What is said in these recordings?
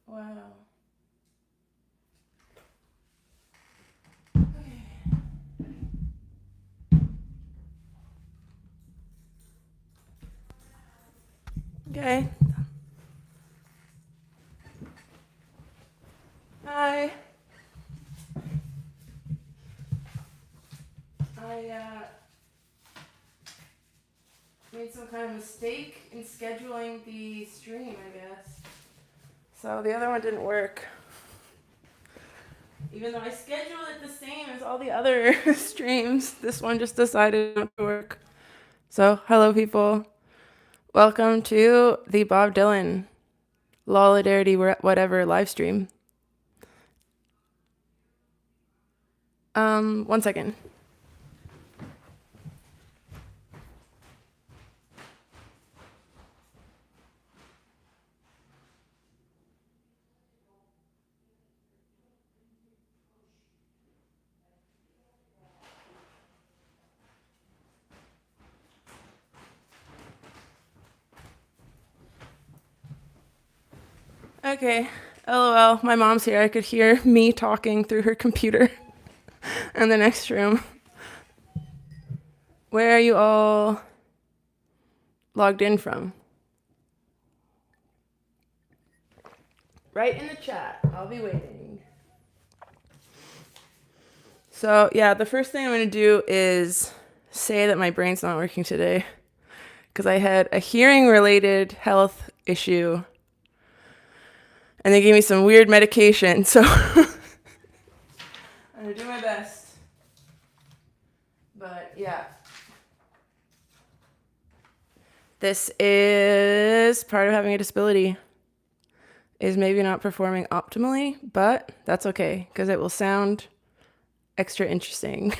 Wow. Okay. Hi. I made some kind of mistake in scheduling the stream, I guess. So the other one didn't work. Even though I scheduled it the same as all the other streams, this one just decided not to work. So, hello, people. Welcome to the Bob Dylan Lolidarity whatever live stream. 1 second. Okay, LOL, my mom's here. I could hear me talking through her computer in the next room. Where are you all logged in from? Right in the chat. I'll be waiting. So, yeah, the first thing I'm going to do is say that my brain's not working today because I had a hearing-related health issue and they gave me some weird medication, so I'm going to do my best. But, yeah. This is part of having a disability, is maybe not performing optimally, but that's okay because it will sound extra interesting.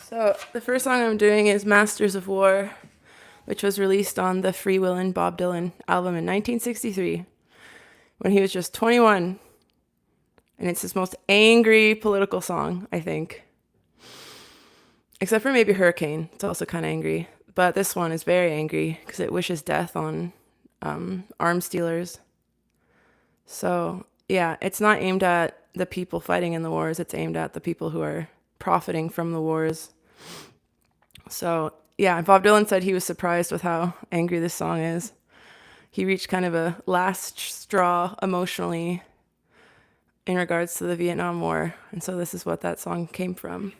So the first song I'm doing is Masters of War, which was released on the Free Willin' Bob Dylan album in 1963 when he was just 21. And it's his most angry political song, I think. Except for maybe Hurricane. It's also kind of angry. But this one is very angry because it wishes death on arms dealers. So, yeah, it's not aimed at the people fighting in the wars. It's aimed at the people who are profiting from the wars. So, yeah, Bob Dylan said he was surprised with how angry this song is. He reached kind of a last straw emotionally in regards to the Vietnam War. And so this is what that song came from.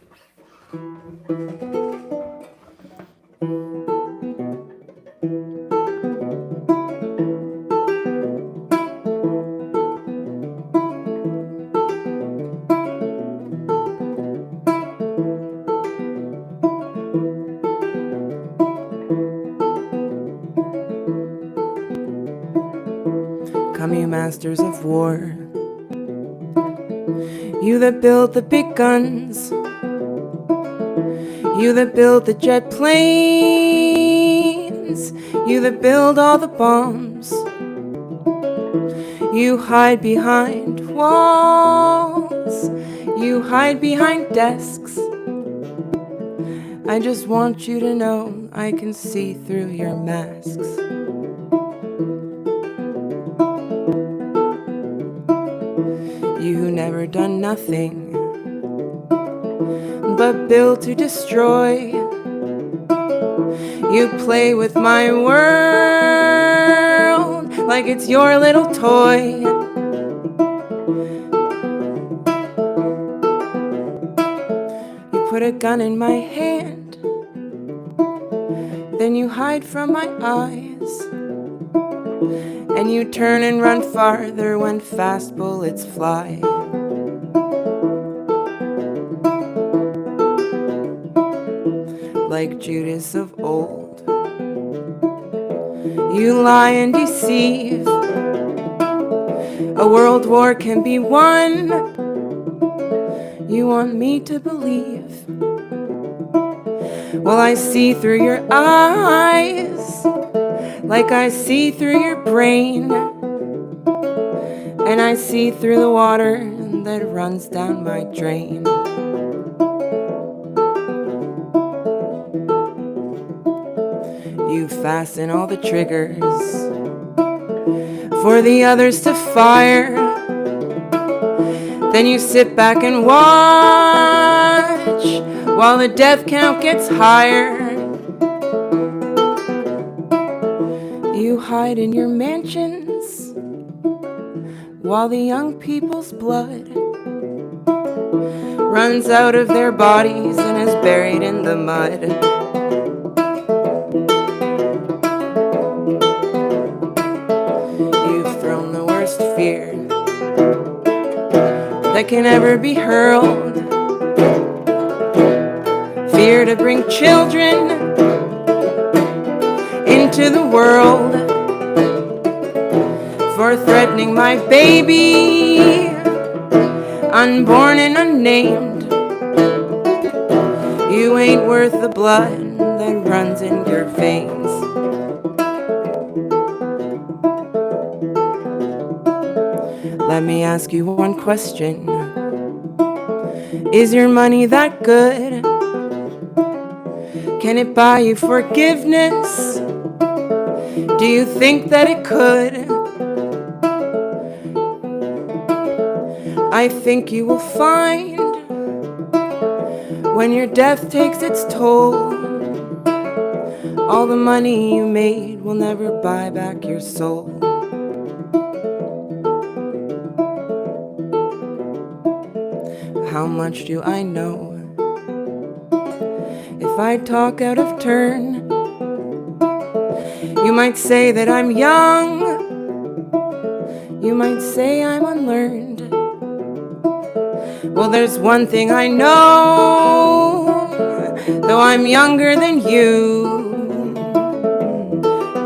Come, you masters of war, you that build the big guns, you that build the jet planes, you that build all the bombs, you hide behind walls, you hide behind desks. I just want you to know I can see through your masks. You who never done nothing but build to destroy. You play with my world like it's your little toy. You put a gun in my hand, then you hide from my eyes, and you turn and run farther when fast bullets fly. Like Judas of old, you lie and deceive. A world war can be won, you want me to believe. Well, I see through your eyes like I see through your brain, and I see through the water that runs down my drain. fasten all the triggers for the others to fire. Then you sit back and watch while the death count gets higher. You hide in your mansions while the young people's blood runs out of their bodies and is buried in the mud. You've thrown the worst fear that can ever be hurled. Fear to bring children into the world, for threatening my baby, unborn and unnamed. You ain't worth the blood that runs in your veins. Let me ask you one question. Is your money that good? Can it buy you forgiveness? Do you think that it could? I think you will find when your death takes its toll, all the money you made will never buy back your soul. How much do I know? If I talk out of turn, you might say that I'm young, you might say I'm unlearned. Well, there's one thing I know, though I'm younger than you,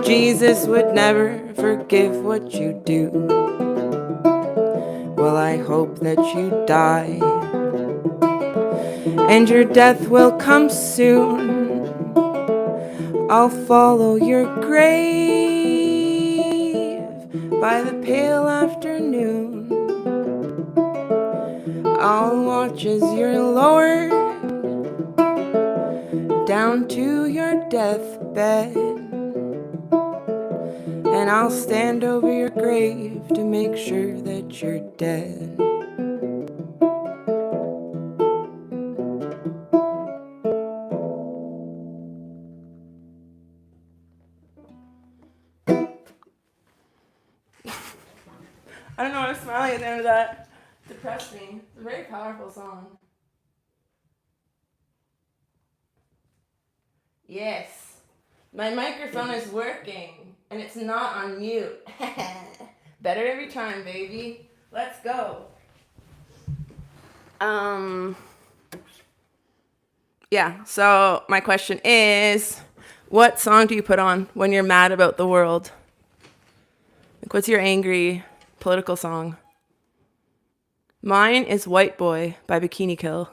Jesus would never forgive what you do. Well, I hope that you die, and your death will come soon. I'll follow your grave by the pale afternoon. I'll watch as you're lowered down to your deathbed, and I'll stand over your grave to make sure that you're dead. I don't know why I'm smiling at the end of that. Depressed me. It's a very powerful song. Yes. My microphone is working, and it's not on mute. Better every time, baby. Let's go. Yeah, so my question is, what song do you put on when you're mad about the world? Like, what's your angry political song? Mine is White Boy by Bikini Kill.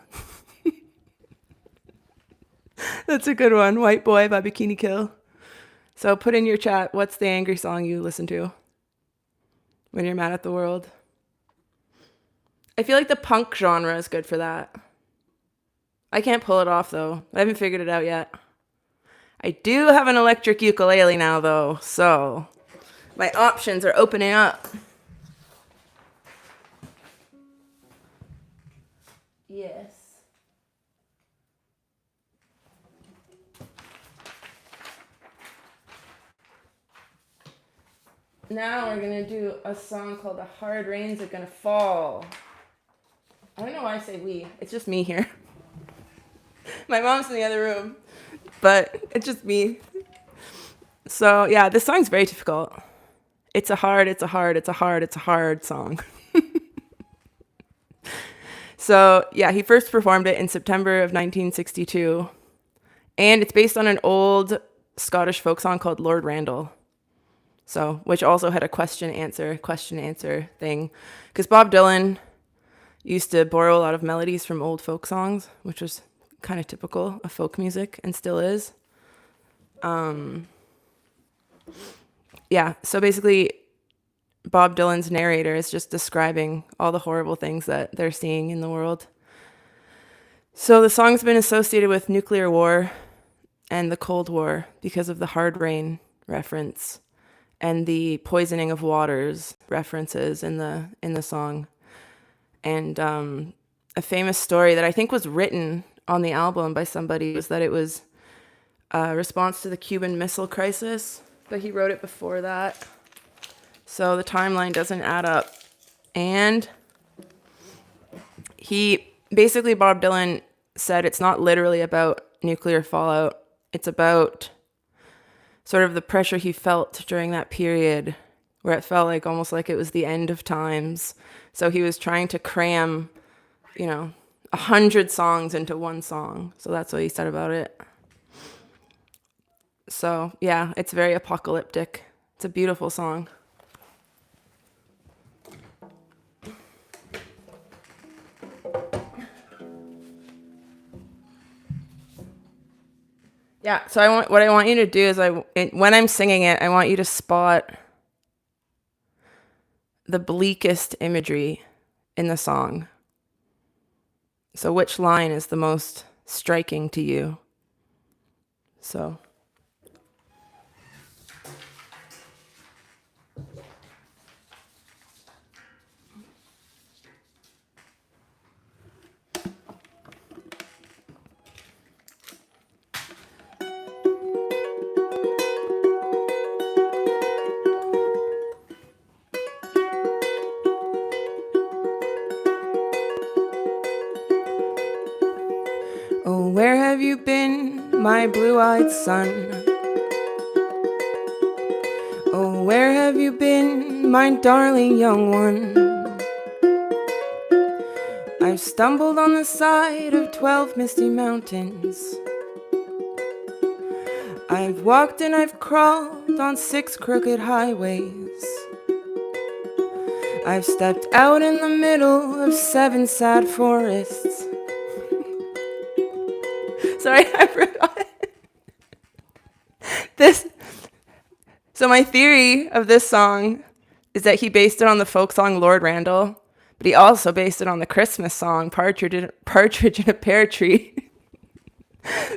That's a good one. White Boy by Bikini Kill. So put in your chat, what's the angry song you listen to when you're mad at the world? I feel like the punk genre is good for that. I can't pull it off, though. I haven't figured it out yet. I do have an electric ukulele now, though, so my options are opening up. Yes. Now we're going to do a song called The Hard Rains Are Gonna Fall. I don't know why I say we. It's just me here. My mom's in the other room, but it's just me. So yeah, this song's very difficult. It's a hard song. So yeah, he first performed it in September of 1962. And it's based on an old Scottish folk song called Lord Randall. So, which also had a question answer thing. Because Bob Dylan used to borrow a lot of melodies from old folk songs, which was kind of typical of folk music and still is. Yeah, so basically Bob Dylan's narrator is just describing all the horrible things that they're seeing in the world. So the song's been associated with nuclear war and the Cold War because of the hard rain reference and the poisoning of waters references in the song. And a famous story that I think was written on the album by somebody was that it was a response to the Cuban Missile Crisis, but he wrote it before that. So the timeline doesn't add up. And Bob Dylan said it's not literally about nuclear fallout. It's about sort of the pressure he felt during that period where it felt like almost like it was the end of times. So he was trying to cram, 100 songs into one song. So that's what he said about it. So yeah, it's very apocalyptic. It's a beautiful song. Yeah, so what I want you to do is when I'm singing it, I want you to spot the bleakest imagery in the song. So which line is the most striking to you? So oh, where have you been, my blue-eyed son? Oh, where have you been, my darling young one? I've stumbled on the side of 12 misty mountains. I've walked and I've crawled on 6 crooked highways. I've stepped out in the middle of 7 sad forests. Sorry, I forgot. So my theory of this song is that he based it on the folk song Lord Randall, but he also based it on the Christmas song Partridge in a Pear Tree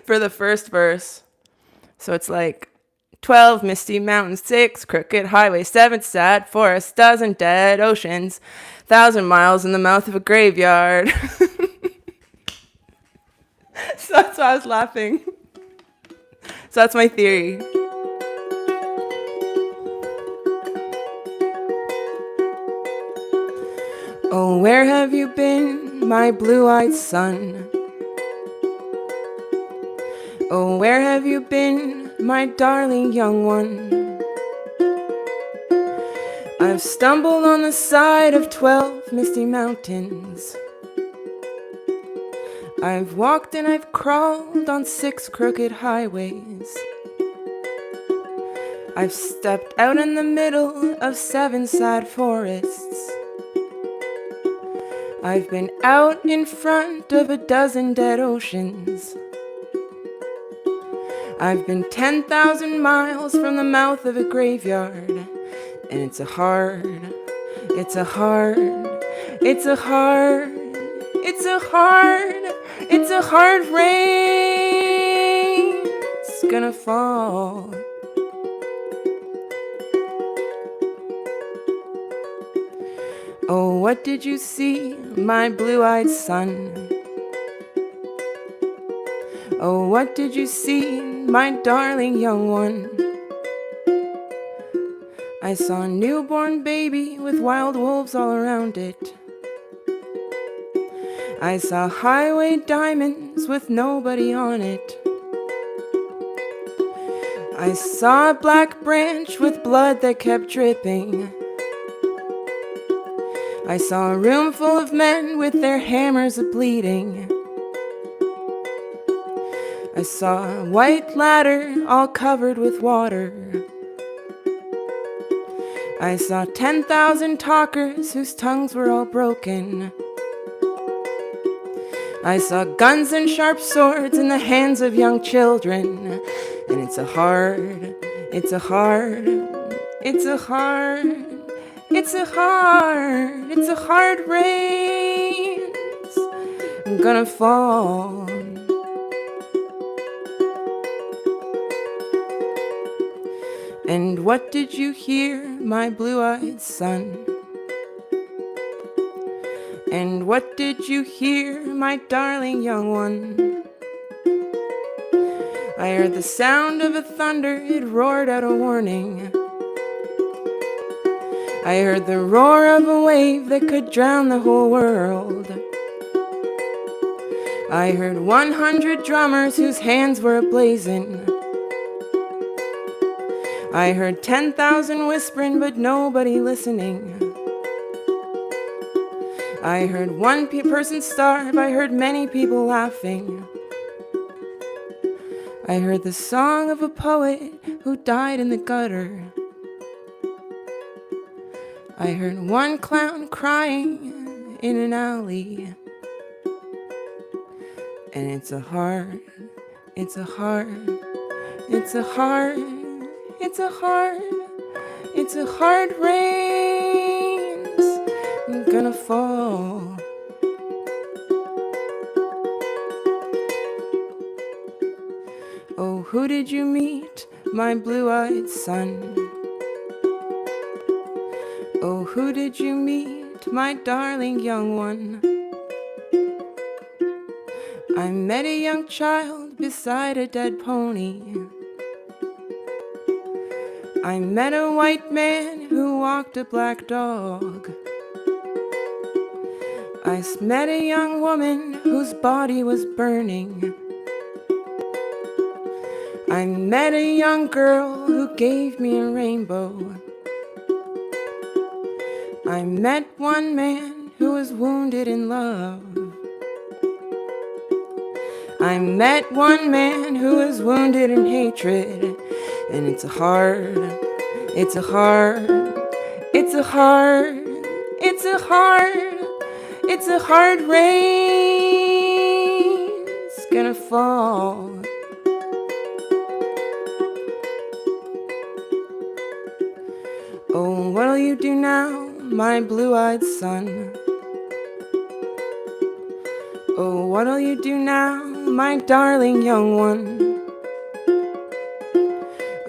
for the first verse. So it's like 12 misty mountains, 6 crooked highways, 7 sad forests, 12 dead oceans, 1,000 miles in the mouth of a graveyard. So that's why I was laughing. So that's my theory. Oh, where have you been, my blue-eyed son? Oh, where have you been, my darling young one? I've stumbled on the side of 12 misty mountains. I've walked and I've crawled on 6 crooked highways. I've stepped out in the middle of 7 sad forests. I've been out in front of 12 dead oceans. I've been 10,000 miles from the mouth of a graveyard. And it's a hard rain's gonna fall. Oh, what did you see, my blue-eyed son? Oh, what did you see, my darling young one? I saw a newborn baby with wild wolves all around it. I saw highway diamonds with nobody on it. I saw a black branch with blood that kept dripping. I saw a room full of men with their hammers a-bleeding. I saw a white ladder all covered with water. I saw 10,000 talkers whose tongues were all broken. I saw guns and sharp swords in the hands of young children. And it's a hard rain's gonna fall. And what did you hear, my blue-eyed son? And what did you hear, my darling young one? I heard the sound of a thunder, it roared out a warning. I heard the roar of a wave that could drown the whole world. I heard 100 drummers whose hands were ablazing. I heard 10,000 whispering, but nobody listening. I heard one person starve, I heard many people laughing. I heard the song of a poet who died in the gutter. I heard one clown crying in an alley. And it's a heart, it's a heart, it's a heart, it's a heart, it's a heart rain's gonna fall. Oh, who did you meet, my blue-eyed son? Oh, who did you meet, my darling young one? I met a young child beside a dead pony. I met a white man who walked a black dog. I met a young woman whose body was burning. I met a young girl who gave me a rainbow. I met one man who was wounded in love. I met one man who was wounded in hatred. And it's a heart, it's a heart, it's a heart, it's a heart, it's a heart rain's gonna fall. Oh, what'll you do now, my blue-eyed son? Oh, what'll you do now, my darling young one?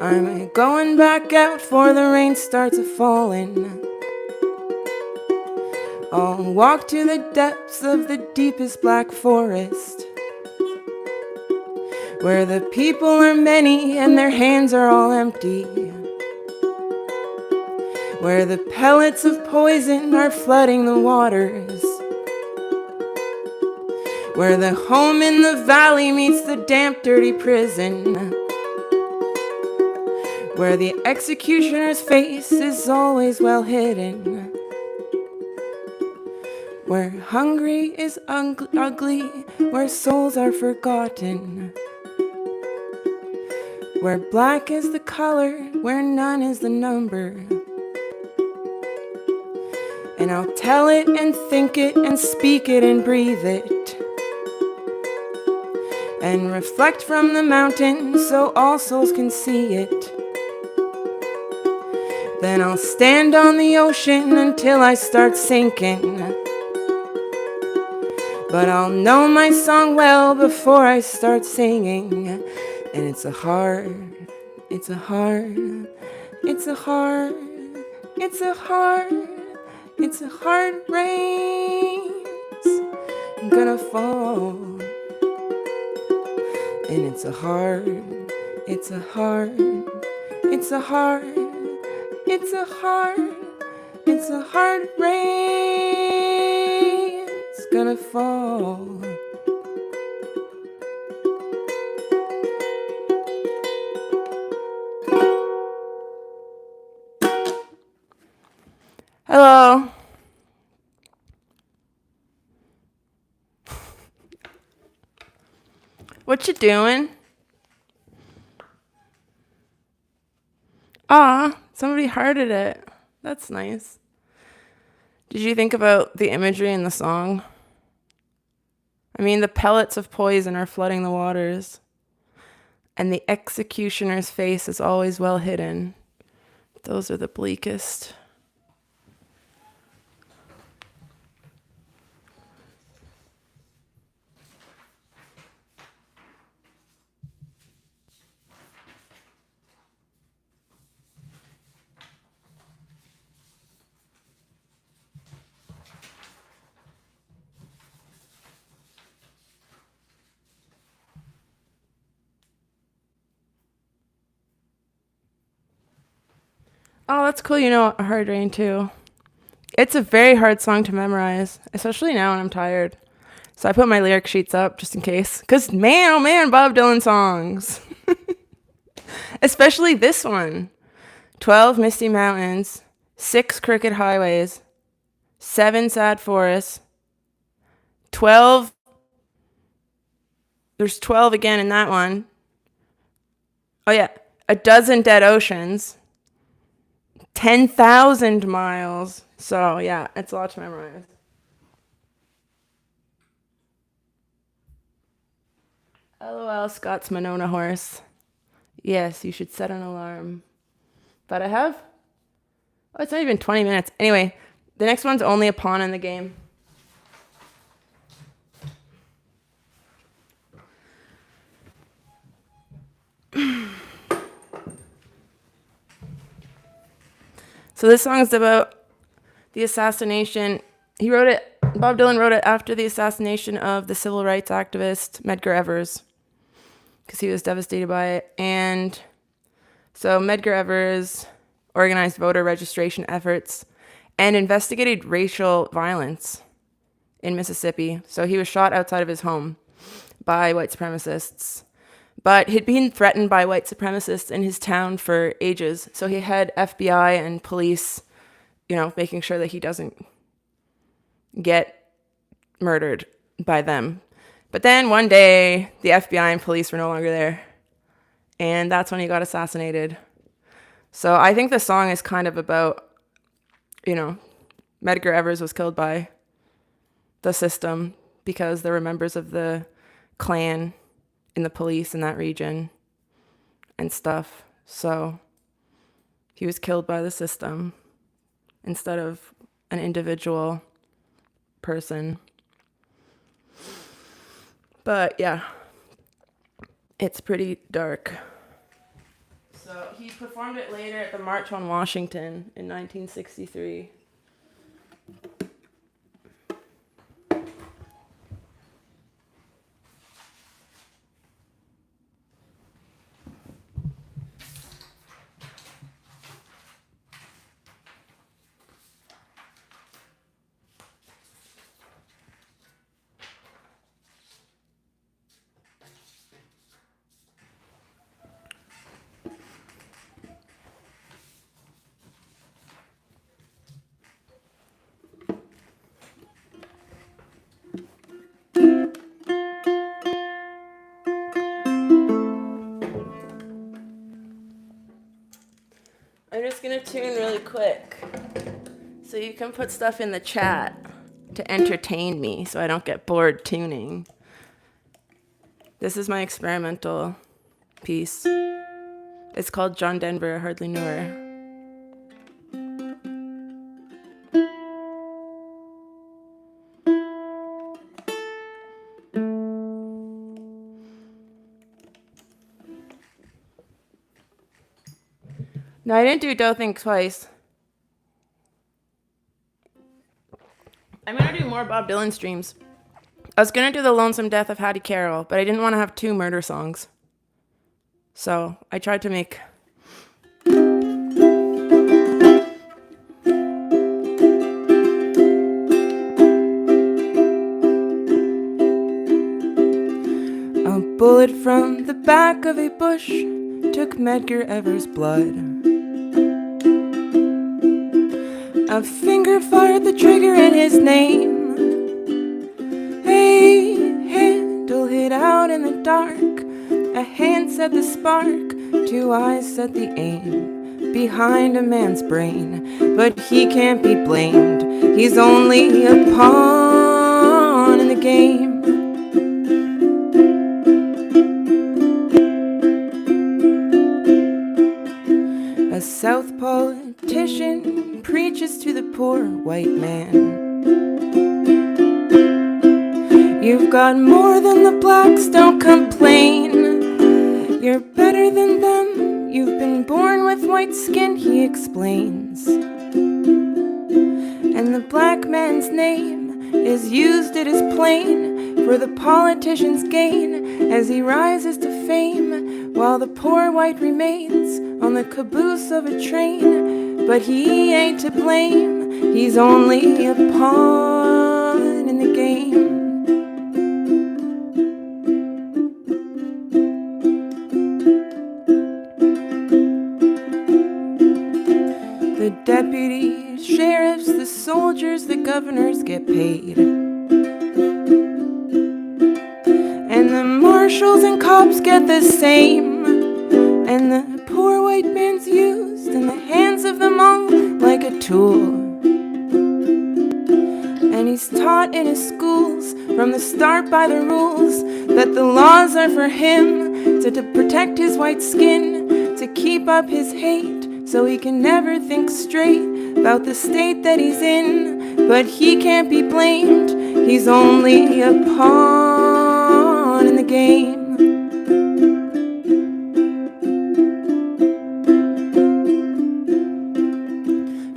I'm going back out for the rain starts a-falling. I'll walk to the depths of the deepest black forest, where the people are many and their hands are all empty, where the pellets of poison are flooding the waters, where the home in the valley meets the damp, dirty prison, where the executioner's face is always well hidden, where hungry is ugly, where souls are forgotten, where black is the color, where none is the number. And I'll tell it and think it and speak it and breathe it, and reflect from the mountain so all souls can see it. Then I'll stand on the ocean until I start sinking, but I'll know my song well before I start singing. And it's a heart, it's a heart, it's a heart, it's a heart, it's a heart rain's gonna fall. And it's a heart, it's a heart, it's a heart, it's a heart, it's a heart rain's gonna fall. Hello. What you doing? Somebody hearted it. That's nice. Did you think about the imagery in the song? I mean, the pellets of poison are flooding the waters, and the executioner's face is always well hidden. Those are the bleakest. Oh, that's cool. You know, Hard Rain too. It's a very hard song to memorize, especially now when I'm tired. So I put my lyric sheets up just in case. Because, man, oh man, Bob Dylan songs. Especially this one. 12 misty mountains, 6 crooked highways, 7 sad forests, 12. There's 12 again in that one. Oh, yeah. A dozen dead oceans, 10,000 miles. So, yeah, it's a lot to memorize. LOL, Scott's Monona horse. Yes, you should set an alarm. But I have. Oh, it's not even 20 minutes. Anyway, the next one's only a pawn in the game. So this song is about the assassination. He wrote it, Bob Dylan wrote it after the assassination of the civil rights activist Medgar Evers, because he was devastated by it. And so Medgar Evers organized voter registration efforts and investigated racial violence in Mississippi. So he was shot outside of his home by white supremacists. But he'd been threatened by white supremacists in his town for ages. So he had FBI and police, you know, making sure that he doesn't get murdered by them. But then one day, the FBI and police were no longer there. And that's when he got assassinated. So I think the song is kind of about, you know, Medgar Evers was killed by the system because there were members of the Klan in the police in that region and stuff. So he was killed by the system instead of an individual person. But yeah, it's pretty dark. So he performed it later at the March on Washington in 1963. I'm just gonna tune really quick so you can put stuff in the chat to entertain me so I don't get bored tuning. This is my experimental piece. It's called John Denver, I Hardly Knew Her. No, I didn't do Don't Think Twice. I'm gonna do more Bob Dylan streams. I was gonna do The Lonesome Death of Hattie Carroll, but I didn't want to have 2 murder songs. So I tried to make... A bullet from the back of a bush took Medgar Evers' blood. A finger fired the trigger in his name. A handle hid out in the dark. A hand said the spark. 2 eyes said the aim. Behind a man's brain. But he can't be blamed. He's only a pawn in the game. A South politician preaches to the poor white man. You've got more than the blacks, don't complain. You're better than them, you've been born with white skin, he explains. And the black man's name is used, it is plain, for the politician's gain as he rises to fame, while the poor white remains on the caboose of a train. but he ain't to blame. He's only a pawn in the game. The deputies, sheriffs, the soldiers, the governors get paid. And the marshals and cops get the same. And the poor white man's used in the hands of them all like a tool. And he's taught in his schools from the start by the rules that the laws are for him to protect his white skin, to keep up his hate so he can never think straight about the state that he's in. But he can't be blamed, he's only a pawn in the game.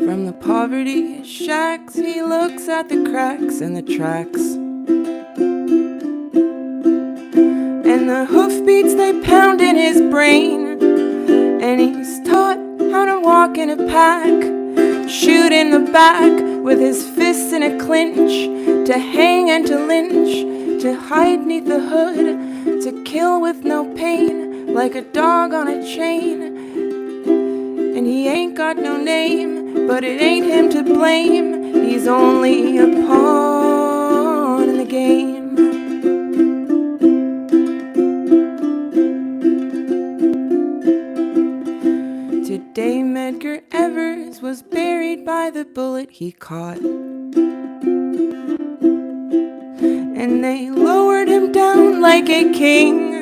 From the poverty shacks, he looks at the cracks in the tracks. And the hoofbeats, they pound in his brain. And he's taught how to walk in a pack, shoot in the back with his fists in a clinch, to hang and to lynch, to hide neath the hood, to kill with no pain, like a dog on a chain. And he ain't got no name, but it ain't him to blame. He's only a pawn in the game. Today Medgar Evers was buried by the bullet he caught. And they lowered him down like a king.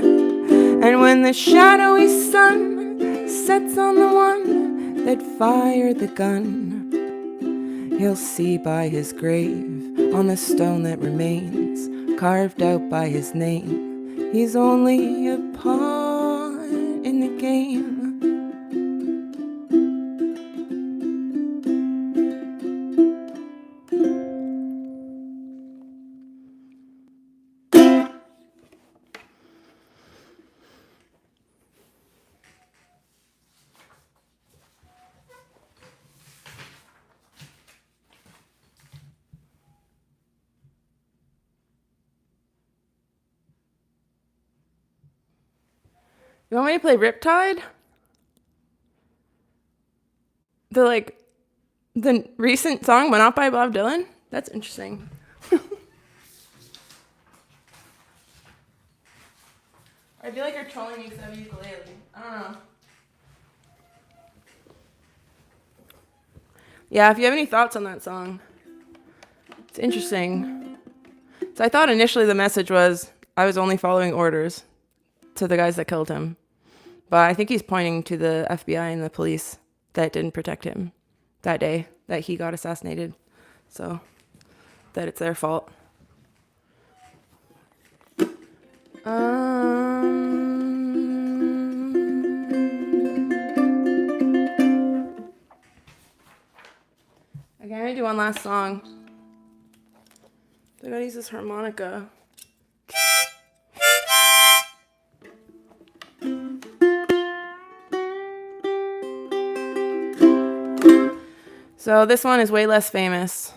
And when the shadowy sun sets on the one that fired the gun, he'll see by his grave, on the stone that remains, carved out by his name, he's only a pawn in the game. You want me to play Riptide? The recent song, but not by Bob Dylan? That's interesting. I feel like you're trolling me because I have a ukulele. I don't know. Yeah, if you have any thoughts on that song, it's interesting. So I thought initially the message was I was only following orders to the guys that killed him. But I think he's pointing to the FBI and the police that didn't protect him that day that he got assassinated. So that it's their fault. Okay, I'm gonna do one last song. I gotta use this harmonica. So this one is way less famous,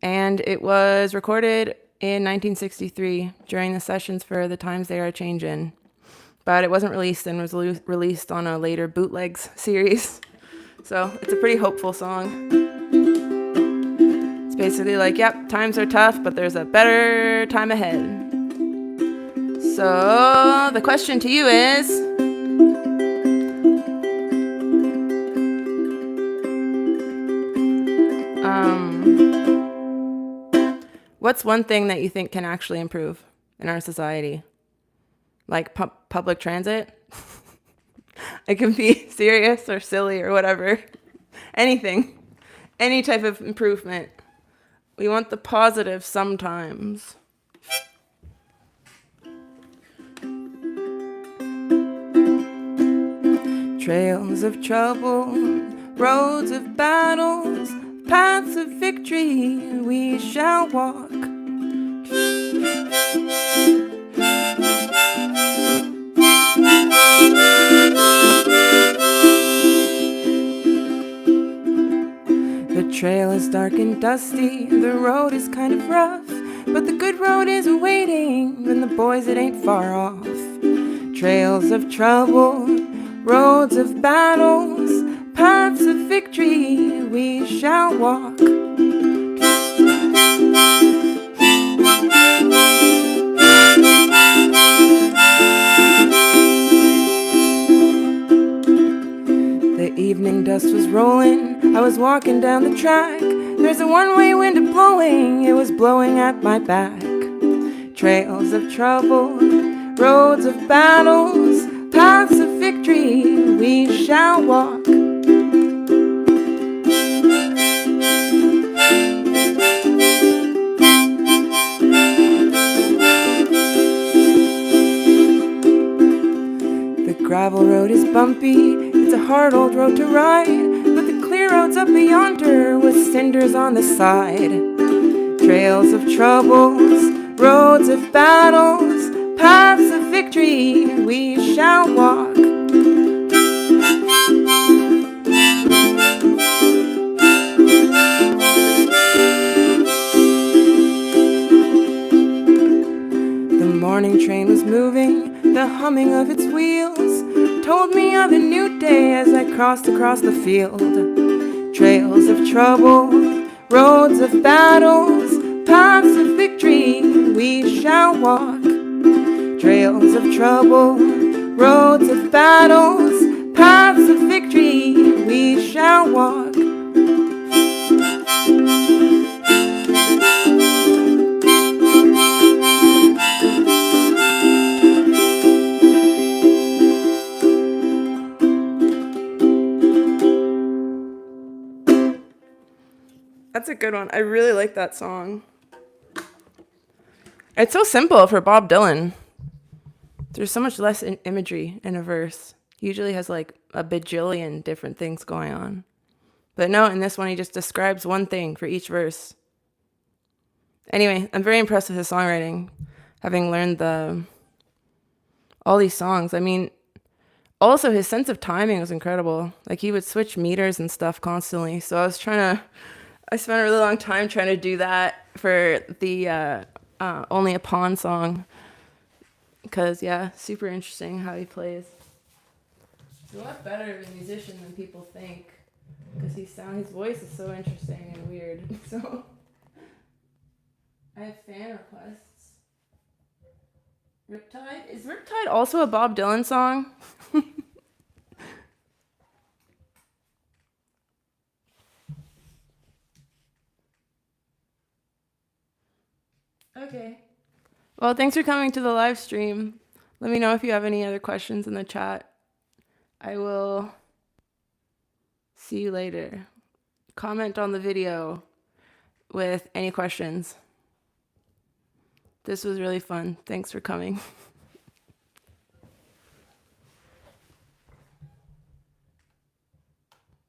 and it was recorded in 1963 during the sessions for The Times They Are Changin', but it wasn't released and was released on a later bootlegs series. So it's a pretty hopeful song. It's basically like, yep, times are tough, but there's a better time ahead. So the question to you is, what's one thing that you think can actually improve in our society? Like public transit? It can be serious or silly or whatever. Anything. Any type of improvement. We want the positive sometimes. Trails of trouble, roads of battles, paths of victory we shall walk. feels dark and dusty, the road is kind of rough, but the good road is awaiting, and the boys, it ain't far off. Trails of trouble, roads of battles, paths of victory we shall walk. The evening dust was rolling, I was walking down the track. There's a one-way wind blowing, it was blowing at my back. Trails of trouble, roads of battles, paths of victory we shall walk. The gravel road is bumpy, it's a hard old road to ride, but the clear road's up yonder with cinders on the side. Trails of troubles, roads of battles, paths of victory we shall walk. The morning train was moving, the humming of its wheels told me of a new day as I crossed across the field. Trails of trouble, roads of battles, paths of victory we shall walk. Trails of trouble, roads of battles, paths of victory we shall walk. That's a good one. I really like that song. It's so simple for Bob Dylan. There's so much less imagery in a verse. He usually has like a bajillion different things going on. But no, in this one, he just describes one thing for each verse. Anyway, I'm very impressed with his songwriting, having learned all these songs. I mean, also his sense of timing was incredible. Like he would switch meters and stuff constantly. So I spent a really long time trying to do that for the Only a Pawn song. Because, yeah, super interesting how he plays. He's a lot better of a musician than people think. Because his voice is so interesting and weird. So, I have fan requests. Riptide? Is Riptide also a Bob Dylan song? Okay. Well, thanks for coming to the live stream. Let me know if you have any other questions in the chat. I will see you later. Comment on the video with any questions. This was really fun. Thanks for coming.